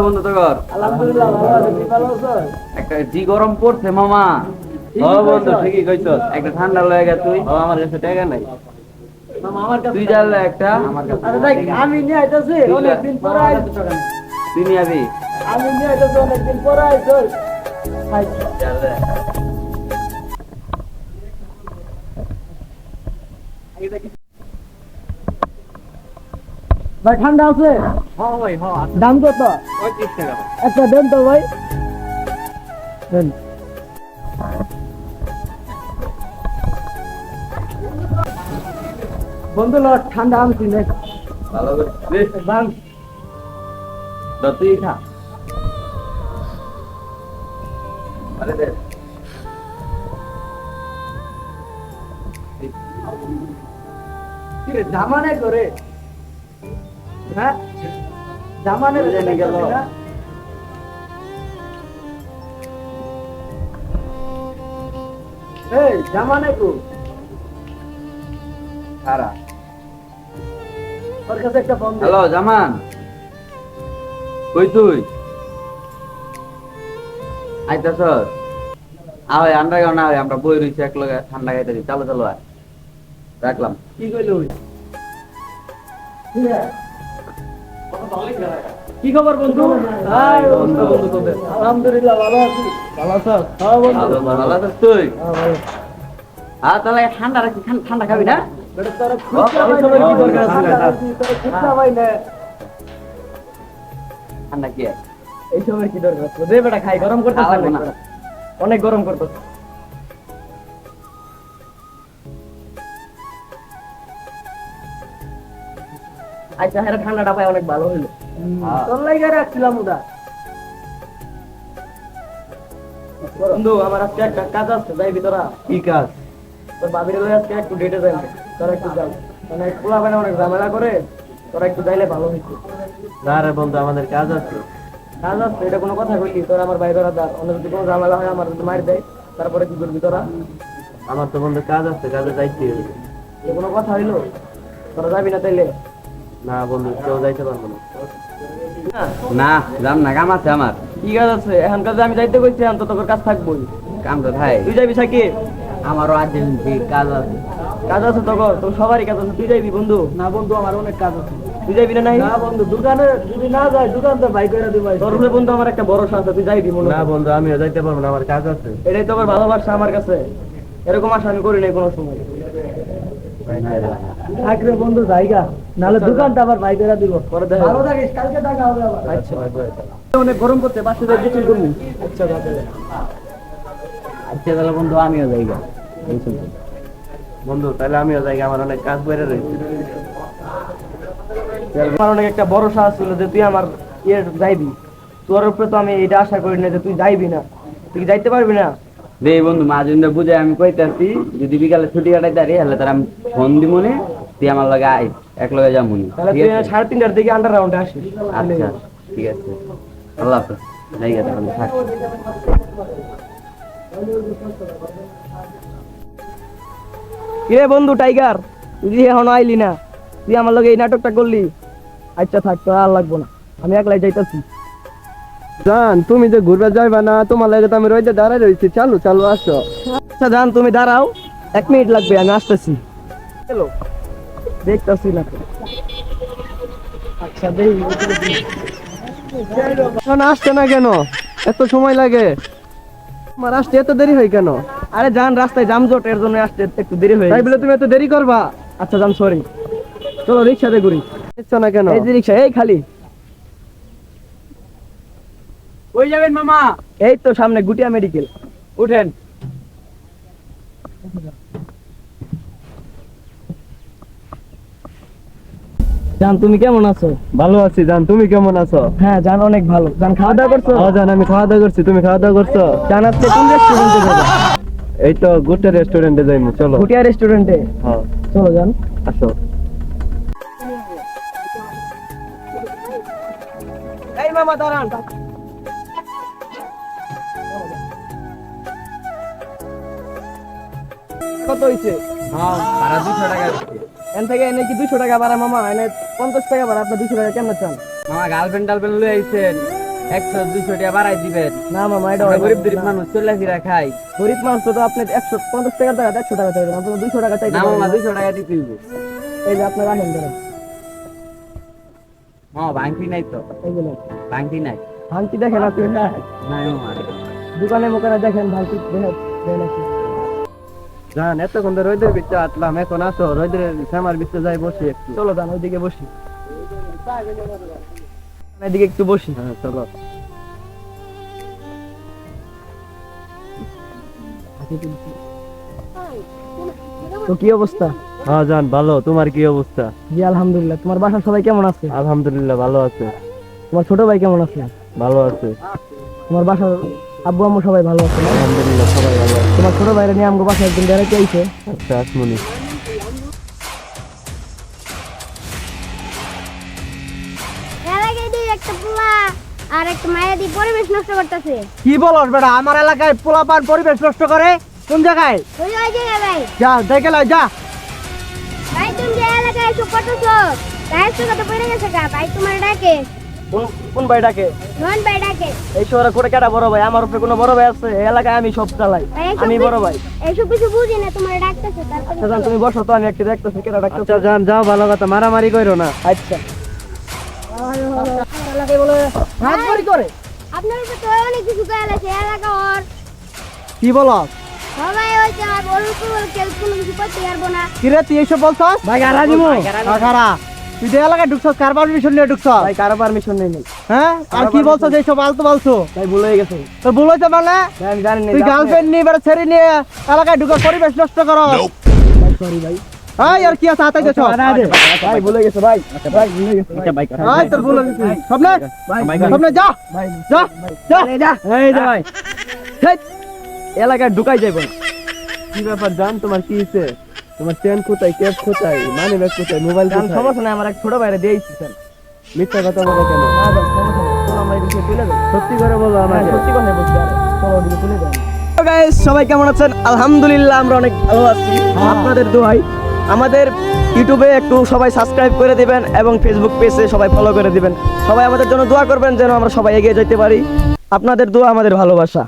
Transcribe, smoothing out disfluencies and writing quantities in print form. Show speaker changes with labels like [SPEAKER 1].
[SPEAKER 1] বন্ধু তোর?
[SPEAKER 2] আলহামদুলিল্লাহ ভালো আছি, তুই ভালো আছিস?
[SPEAKER 1] একটা জি গরম পড়ছে মামা।
[SPEAKER 2] বন্ধু ঠিকই কইছস।
[SPEAKER 1] একটা ঠান্ডা লয়ে গেছে তুই।
[SPEAKER 2] আমার কাছে টাকা নাই। মামা আমার কাছে
[SPEAKER 1] তুই জানলে একটা
[SPEAKER 2] আরে দেখ আমি নিয়ে আইতাছি অনেকদিন পরে আইছি।
[SPEAKER 1] তুই নিয়ে আবি।
[SPEAKER 2] আমি নিয়ে আইতাছি অনেকদিন পরে আইছস।
[SPEAKER 1] জানলে
[SPEAKER 2] ভাই ঠান্ডা আছে?
[SPEAKER 1] হ্যাঁ ভাই হ্যাঁ।
[SPEAKER 2] দাম কত?
[SPEAKER 1] 35 টাকা।
[SPEAKER 2] একটা দেন তো ভাই। দেন। বন্ধু লো ঠান্ডা আনছি নে।
[SPEAKER 1] ভালো করে
[SPEAKER 2] বাং
[SPEAKER 1] তুই খা। আরে দে
[SPEAKER 2] কি রে জামানে করে? হ্যাঁ? জামানে
[SPEAKER 1] জেনে গেল।
[SPEAKER 2] এই জামানে কো?
[SPEAKER 1] খারা।
[SPEAKER 2] ওর কাছে একটা ফোন দে।
[SPEAKER 1] হ্যালো জামান, কই তুই? আইতাছ? আয় আন্ডারগ্রাউন্ড আয়, আমরা বই রইছি এক লগে ঠান্ডা খাইতেছি। চলো চলো আয়। রাখলাম।
[SPEAKER 2] কি কইলো? কি খবর বন্ধু? হাই বন্ধু। আলহামদুলিল্লাহ ভালো আছি। ভালো আছো? হ্যাঁ বন্ধু।
[SPEAKER 1] ভালো আছিস তুই?
[SPEAKER 2] হ্যাঁ ভালো।
[SPEAKER 1] তাহলে ঠান্ডা রাখি, ঠান্ডা খাবি না?
[SPEAKER 2] বেটা তোর খুঁজতে ভাই কি দরকার আছে? তোর খুঁজতে ভাই না।
[SPEAKER 1] ঠান্ডা কি?
[SPEAKER 2] এই সময় কি দরকার আছে? দে বেটা খাই, গরম করতেছ
[SPEAKER 1] খাওয়াবো
[SPEAKER 2] না।
[SPEAKER 1] না।
[SPEAKER 2] অনেক গরম করতেছ। আচ্ছা হ্যাঁ ঠান্ডাটা পাই অনেক ভালো হইলো। তোর লাইগা রাখছিলাম ওটা। বন্ধু আমার আজকে একটা কাজ আছে, যাইবি তোরা?
[SPEAKER 1] কি কাজ?
[SPEAKER 2] তোর বাবির লগে আজকে একটু ডেটে যাইবে। তোরা একটু যাও। মানে পোলা মানে অনেক ঝামেলা করে, তোরা একটু যাইলে ভালো হইতো।
[SPEAKER 1] না রে বন্ধু, আমাদের কাজ আছে।
[SPEAKER 2] কাজ আছে এটা কোনো কথা কইলি? তোর আমার ভাই ধরা দার, অন্য যদি কোনো ঝামেলা হয় আমার যদি মার দেয় তারপরে কি করবি তোরা?
[SPEAKER 1] আমার তো বন্ধু কাজ আছে, কাজে যাইতে হবে।
[SPEAKER 2] এ কোনো কথা হইলো? তোরা যাবি না তাইলে?
[SPEAKER 1] না বন্ধু, কেউ যাইতে পারবো না। না যাম না, কাম আছে আমার।
[SPEAKER 2] কি কাজ আছে? এখন কাজে আমি যাইতে কইছি, এখন তো তোর কাজ থাকবোই।
[SPEAKER 1] কাম তো ভাই,
[SPEAKER 2] তুই যাবি সাকি?
[SPEAKER 1] আমারও আর্জেন্ট কাজ আছে।
[SPEAKER 2] কাজ আছে তোর সবারই কাজ আছে, তুই যাবি বন্ধু? না বন্ধু আমার অনেক কাজ আছে। তুই যাবি না? নাই না বন্ধু, দোকানে যদি না যাই দোকান তো ভাই কইরা দিবাই। তোর উপরে বন্ধু আমার একটা ভরসা আছে, তুই যাইবি মনে
[SPEAKER 1] না বন্ধু, আমিও যাইতে পারবো না, আমার কাজ আছে।
[SPEAKER 2] এটাই তো আমার ভালোবাসা আমার কাছে। এরকম আশা আমি করি নাই কোনো সময়। থাকরে বন্ধু জায়গা, নাহলে দোকানটা আবার ভাই কইরা দিব। পরে দেখা ভালো থাকিস, কালকে দেখা হবে আবার। আচ্ছা অনেক গরম করতে বাসে যাই গোসল করবো। আচ্ছা রাতে
[SPEAKER 1] আচ্ছা তাহলে বন্ধু আমিও যাইগা। বন্ধু তাহলে আমিও যাইগা, আমার অনেক কাজ বেড়ে রয়েছে।
[SPEAKER 2] আমার অনেক একটা ভরসা ছিল যে তুই আমার ইয়ে যাইবি। তোর উপরে তো আমি এটা আশা করি না যে তুই যাইবি না। তুই কি যাইতে পারবি না?
[SPEAKER 1] দে বন্ধু, মাঝে বুঝে আমি কইতাছি, যদি বিকালে ছুটি কাটাইতে পারি তাহলে তার আমি ফোন দিমুনি, তুই আমার লগে আই, এক লগে যামুনি।
[SPEAKER 2] তাহলে তুই 3:30টার দিকে আন্ডার রাউন্ডে আসিস।
[SPEAKER 1] আচ্ছা ঠিক আছে, আল্লাহ হাফেজ। যাইগা তাহলে থাক।
[SPEAKER 2] কিরে বন্ধু টাইগার, তুই যে এখনো আইলি না, তুই আমার লগে এই নাটকটা করলি। আচ্ছা থাক, তোর আর লাগবো না, আমি একলাই যাইতাছি।
[SPEAKER 3] জান তুমি যে ঘুরবে যাইবা না, তোমার লাগে তো আমি রইতে দাঁড়াই রয়েছি। চালু চালু আসো।
[SPEAKER 2] আচ্ছা জান তুমি দাঁড়াও, 1 মিনিট লাগবে, আমি আসতেছি। হ্যালো, দেখতাছি না তো। আচ্ছা দেই
[SPEAKER 3] এখন আসছে না কেন? এত সময় লাগে? আমার আসতে এত দেরি হয় কেন?
[SPEAKER 2] আরে জান রাস্তায় জামজট, এর জন্য আসতে একটু দেরি হয়ে
[SPEAKER 3] তাই
[SPEAKER 2] গেছে।
[SPEAKER 3] বলে তুমি এত দেরি করবা?
[SPEAKER 2] আচ্ছা জান সরি, চলো রিক্সাতে ঘুরি।
[SPEAKER 3] নিচ্ছ না কেন?
[SPEAKER 2] এই যে রিক্সা, এই খালি।
[SPEAKER 1] কই যাবেন মামা?
[SPEAKER 2] এই তো সামনে গুটিয়া মেডিকেল,
[SPEAKER 1] উঠেন।
[SPEAKER 2] জান তুমি কেমন আছো?
[SPEAKER 3] ভালো আছি জান, তুমি কেমন আছো?
[SPEAKER 2] হ্যাঁ জান অনেক ভালো। জান খাওয়া দাওয়া করছো?
[SPEAKER 3] হ্যাঁ জান, আমি খাওয়া দাওয়া করছি। তুমি খাওয়া দাওয়া করছো?
[SPEAKER 2] জান আজকে কোন রেস্টুরেন্টে যাবে?
[SPEAKER 3] এই তো গুটে রেস্টুরেন্টে যাইমু, চলো।
[SPEAKER 2] গুটিয়া রেস্টুরেন্টে?
[SPEAKER 3] হ্যাঁ
[SPEAKER 2] চলো জান।
[SPEAKER 3] আসো।
[SPEAKER 2] এই মামা দাঁড়ান। কত হইছে?
[SPEAKER 1] হ্যাঁ, ভাড়া 200 টাকা দিচ্ছি।
[SPEAKER 2] এন থেকে এনে কি 200 টাকা ভাড়া মামা? এনে 50 টাকা ভাড়া, আপনার 200 টাকা কেমন চান?
[SPEAKER 1] মামা গার্লফ্রেন্ড টালফ্রেন্ড লই আইছেন, 100-200 টাকা বাড়াই দিবেন।
[SPEAKER 2] না মামা এটা
[SPEAKER 1] আমরা
[SPEAKER 2] হয় না।
[SPEAKER 1] গরিব গরিব মানুষ চলে ফিরা খাই।
[SPEAKER 2] গরিব মানুষ তো আপনি 150 টাকার জায়গায় 100 টাকা চাইবেন, আপনি 200 টাকা চাইতে
[SPEAKER 1] না
[SPEAKER 2] পারেন
[SPEAKER 1] মামা
[SPEAKER 2] না।
[SPEAKER 1] 200 টাকা দিতে হইব।
[SPEAKER 2] এই যে আপনি রাখেন ধরেন,
[SPEAKER 1] ভাঙতি নাই তো,
[SPEAKER 2] এই যে নেন।
[SPEAKER 1] ভাঙতি নাই।
[SPEAKER 2] ভাঙতি দেখেন আপনি না,
[SPEAKER 1] নাই মামা।
[SPEAKER 2] দোকানে মোকানে দেখেন ভাঙতি দেখেন দেয় নাকি।
[SPEAKER 3] জান এতক্ষণ ধরে রোদের ভিতরে আটলাম, এখন আসো রোদের শ্যামার ভিতরে যাই বসি একটু।
[SPEAKER 2] চলো যান ওইদিকে বসি, এদিকে একটু বসি।
[SPEAKER 3] হ্যাঁ চলো।
[SPEAKER 2] তো কি অবস্থা?
[SPEAKER 3] হ্যাঁ জান ভালো, তোমার কি অবস্থা?
[SPEAKER 2] জি আলহামদুলিল্লাহ। তোমার বাসার সবাই কেমন আছে?
[SPEAKER 3] আলহামদুলিল্লাহ ভালো আছে।
[SPEAKER 2] তোমার ছোট ভাই কেমন আছে?
[SPEAKER 3] ভালো আছে।
[SPEAKER 2] তোমার বাসার আব্বু আম্মু সবাই ভালো আছে না?
[SPEAKER 3] আলহামদুলিল্লাহ সবাই ভালো আছে।
[SPEAKER 2] তোমার ছোট ভাইরা নিয়ে আমগো বাসায় একদিন বেড়াইতে আইছে।
[SPEAKER 3] আচ্ছা আসমনি।
[SPEAKER 4] এলাকায় দিয়ে একটা পোলা আর একটা মায়া দিয়ে পরিবেশ নষ্ট করতেছে।
[SPEAKER 2] কি বলস বেটা, আমার এলাকায় পোলাপান পরিবেশ নষ্ট করে? কোন জায়গায়?
[SPEAKER 4] ওই ওই জায়গায় ভাই,
[SPEAKER 2] যা দেখে লয় যা।
[SPEAKER 4] ভাই তুমি যে এলাকায় এসব করতেছো গায়ের চোখাতে পড়ে গেছে গা, ভাই তোমার ডাকে,
[SPEAKER 2] কোন ভাইটাকে?
[SPEAKER 4] নন ভাই ডাকে।
[SPEAKER 2] এই শহরে করে কেটা বড় ভাই? আমার উপরে কোনো বড় ভাই আছে? এই এলাকায় আমি সব চালাই,
[SPEAKER 4] ভাই এইসব
[SPEAKER 2] আমি বড় ভাই।
[SPEAKER 4] এইসব কিছু বুঝি না, তোমার ডাকতেছে তারপরে
[SPEAKER 2] আচ্ছা জান, তুমি বসো তো, আমি একটু দেখতেছি কেটা ডাকতেছে।
[SPEAKER 3] আচ্ছা জান যাও, ভালো কথা, মারামারি করো না।
[SPEAKER 2] আচ্ছা এলাকায় বলে হাত করি করে।
[SPEAKER 4] আপনার উপরে তো অনেক কিছু গাল আছে এলাকা ওর
[SPEAKER 2] কি বলো?
[SPEAKER 4] সবাই হইছে আর বলুন কেউ কোনো কিছু করতে পারবো না।
[SPEAKER 2] কিরে তুই এইসব বলছস? ভাই গারা দিমু। গারা তুই যে এলাকায় ঢুকছস, কার পারমিশন নিয়ে ঢুকছস? ভাই কারো পারমিশন নেই। হ্যাঁ আর কি বলছস এইসব আলতু বলছো? ভাই ভুল হয়ে গেছে। তো ভুল হইছে মানে? আমি জানি না। তুই গার্লফ্রেন্ড নিয়ে বেড়া ছেড়ে নিয়ে এলাকায় ঢুকে পরিবেশ নষ্ট করো। ভাই সরি ভাই। এই আর কি আছে হাতে গেছো? ভাই ভুল হয়ে গেছে ভাই। ভাই ভুল হয়ে গেছে। ভাই এই তোর ভুল হয়ে গেছে। স্বপ্নে স্বপ্নে যা যা যা যা। এই যা ভাই। হেট, এলাকায় ঢুকাই যাইব না।
[SPEAKER 3] কি ব্যাপার জান, তোমার কি হয়েছে? তোমার চেন কোথায়, ক্যাপ কোথায়, মানি ব্যাগ কোথায়, মোবাইল
[SPEAKER 2] কারণ
[SPEAKER 3] কোথায়?
[SPEAKER 2] সমস্যা নাই, আমার এক ছোট ভাইরে দিয়েছি স্যার।
[SPEAKER 3] মিথ্যা কথা বলো কেন?
[SPEAKER 2] না ভাই সমস্যা নাই, চলো আমরা এদিকে তুলে দেব।
[SPEAKER 3] সত্যি করে বলো আমাকে।
[SPEAKER 2] সত্যি কথা বলছি, আরে চলো ওদিকে তুলে দেব। তো গাইস সবাই কেমন আছেন? আলহামদুলিল্লাহ আমরা অনেক ভালো আছি আপনাদের দোয়ায়। আমাদের ইউটিউবে একটু সবাই সাবস্ক্রাইব করে দিবেন এবং ফেসবুক পেজে সবাই ফলো করে দিবেন। সবাই আমাদের জন্য দোয়া করবেন যেন আমরা সবাই এগিয়ে যেতে পারি। আপনাদের দোয়া আমাদের ভালোবাসা।